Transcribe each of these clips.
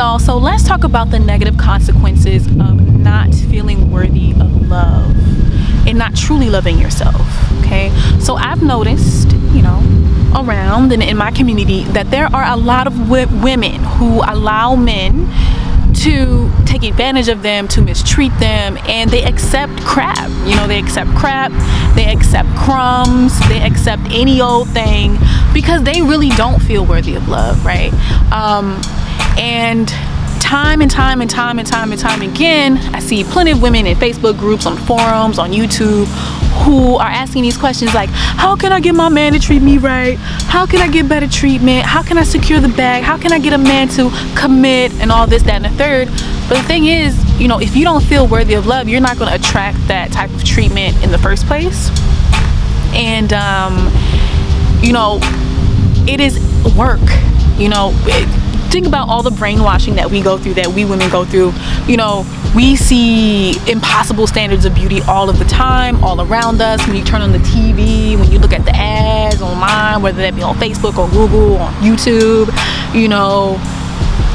y'all, so let's talk about the negative consequences of not feeling worthy of love and not truly loving yourself. Okay, so I've noticed, around and in my community, that there are a lot of women who allow men to take advantage of them, to mistreat them, and they accept crap. They accept crap, they accept crumbs, they accept any old thing because they really don't feel worthy of love, right? And time again, I see plenty of women in Facebook groups, on forums, on YouTube, who are asking these questions like, how can I get my man to treat me right? How can I get better treatment? How can I secure the bag? How can I get a man to commit? And all this, that, and the third. But the thing is, if you don't feel worthy of love, you're not going to attract that type of treatment in the first place. And, it is work, think about all the brainwashing that we go through, that we women go through. We see impossible standards of beauty all of the time, all around us. When you turn on the TV, when you look at the ads online, whether that be on Facebook or Google, on YouTube,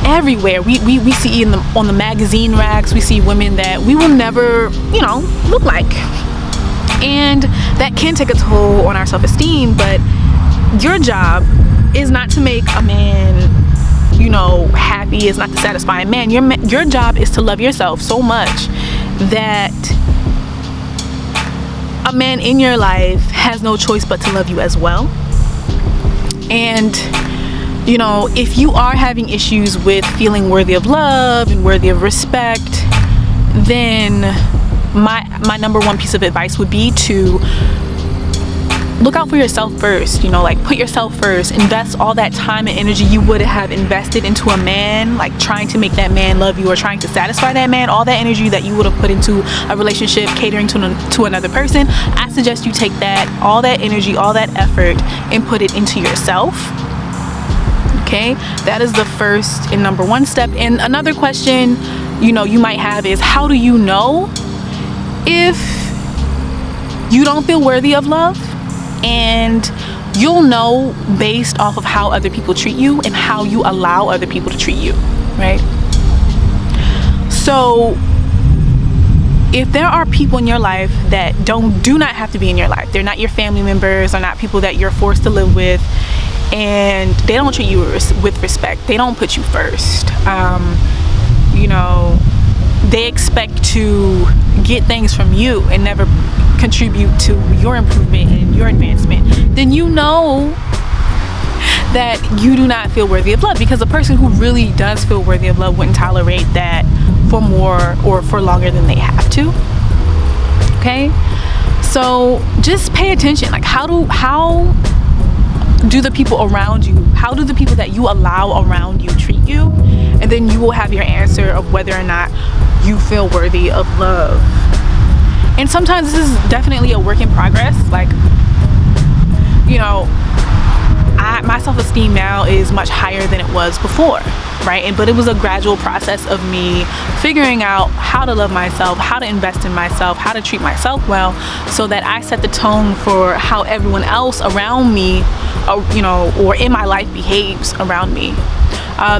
everywhere. We see on the magazine racks, we see women that we will never, look like. And that can take a toll on our self-esteem, but your job is not to make a man happy, is not to satisfy a man. Your job is to love yourself so much that a man in your life has no choice but to love you as well. And if you are having issues with feeling worthy of love and worthy of respect, then my number one piece of advice would be to look out for yourself first. Put yourself first. Invest all that time and energy you would have invested into a man, like trying to make that man love you or trying to satisfy that man. All that energy that you would have put into a relationship, catering to another person, I suggest you take all that energy, all that effort, and put it into yourself. Okay, that is the first and number one step. And another question you might have is, how do you know if you don't feel worthy of love? And you'll know based off of how other people treat you and how you allow other people to treat you, right? So if there are people in your life that do not have to be in your life, they're not your family members, or not people that you're forced to live with, and they don't treat you with respect, they don't put you first, they expect to get things from you and never contribute to your improvement and your advancement, then that you do not feel worthy of love, because a person who really does feel worthy of love wouldn't tolerate that for more or for longer than they have to. Okay, so just pay attention. Like, how do the people around you, how do the people that you allow around you treat you? And then you will have your answer of whether or not you feel worthy of love. And sometimes this is definitely a work in progress. Like, my self-esteem now is much higher than it was before, right? But it was a gradual process of me figuring out how to love myself, how to invest in myself, how to treat myself well, so that I set the tone for how everyone else around me, or in my life, behaves around me.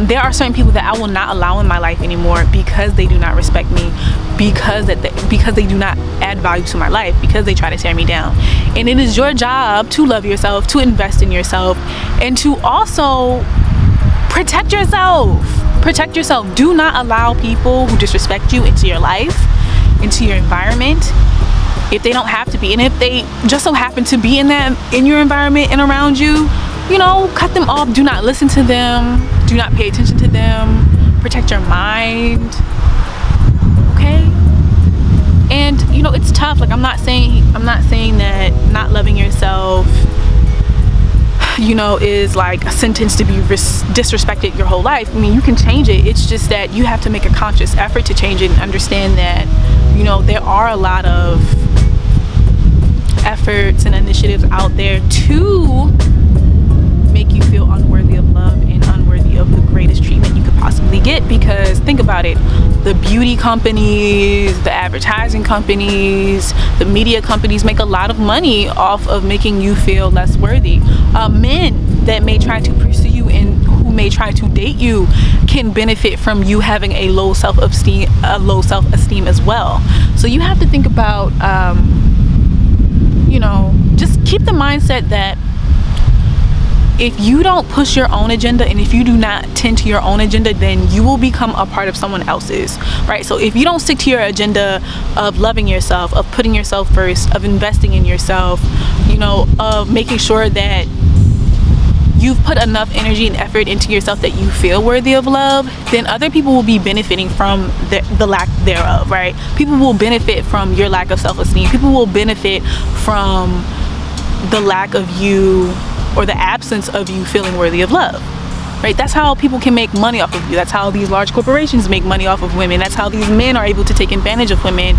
There are certain people that I will not allow in my life anymore because they do not respect me, because they do not add value to my life, because they try to tear me down. And it is your job to love yourself, to invest in yourself, and to also protect yourself. Protect yourself. Do not allow people who disrespect you into your life, into your environment, if they don't have to be. And if they just so happen to be in your environment and around you, cut them off. Do not listen to them. Do not pay attention to them. Protect your mind. Okay? And it's tough. Like, I'm not saying that not loving yourself is like a sentence to be disrespected your whole life. I mean, you can change it. It's just that you have to make a conscious effort to change it and understand that there are a lot of efforts and initiatives out there to make you feel unworthy of love and unworthy of the greatest treatment you could possibly get. Because think about it, the beauty companies, the advertising companies, the media companies make a lot of money off of making you feel less worthy. Men that may try to pursue you and who may try to date you can benefit from you having a low self-esteem as well. So you have to think about you know, just keep the mindset that if you don't push your own agenda and if you do not tend to your own agenda, then you will become a part of someone else's, right? So if you don't stick to your agenda of loving yourself, of putting yourself first, of investing in yourself, you know, of making sure that you've put enough energy and effort into yourself that you feel worthy of love, then other people will be benefiting from the lack thereof, right? People will benefit from your lack of self-esteem. People will benefit from the lack of you, or the absence of you feeling worthy of love, right? That's how people can make money off of you. That's how these large corporations make money off of women. That's how these men are able to take advantage of women,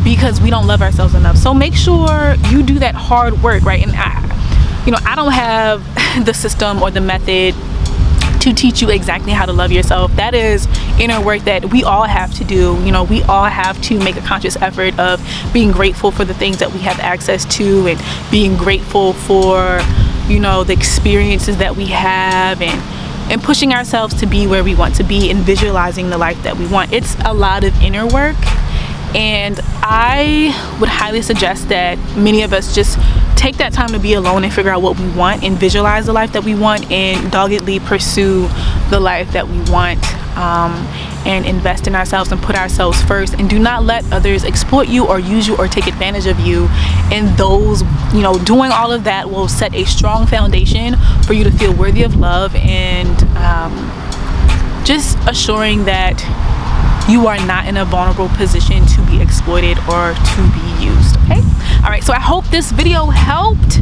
because we don't love ourselves enough. So make sure you do that hard work, right? And I don't have the system or the method to teach you exactly how to love yourself. That is inner work that we all have to do. You know, we all have to make a conscious effort of being grateful for the things that we have access to, and being grateful for, you know, the experiences that we have, and pushing ourselves to be where we want to be, and visualizing the life that we want. It's a lot of inner work, and I would highly suggest that many of us just take that time to be alone and figure out what we want, and visualize the life that we want, and doggedly pursue the life that we want, and invest in ourselves and put ourselves first, and do not let others exploit you or use you or take advantage of you. And those, you know, doing all of that will set a strong foundation for you to feel worthy of love, and just assuring that you are not in a vulnerable position to be exploited or to be used. Okay, all right, so I hope this video helped.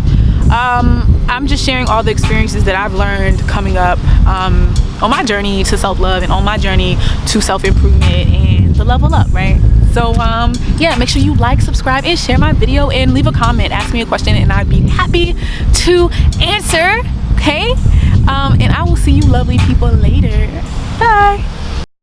I'm just sharing all the experiences that I've learned coming up on my journey to self-love, and on my journey to self-improvement and to level up, right? So yeah, make sure you like, subscribe, and share my video, and leave a comment, ask me a question, and I'd be happy to answer. Okay, and I will see you lovely people later. Bye.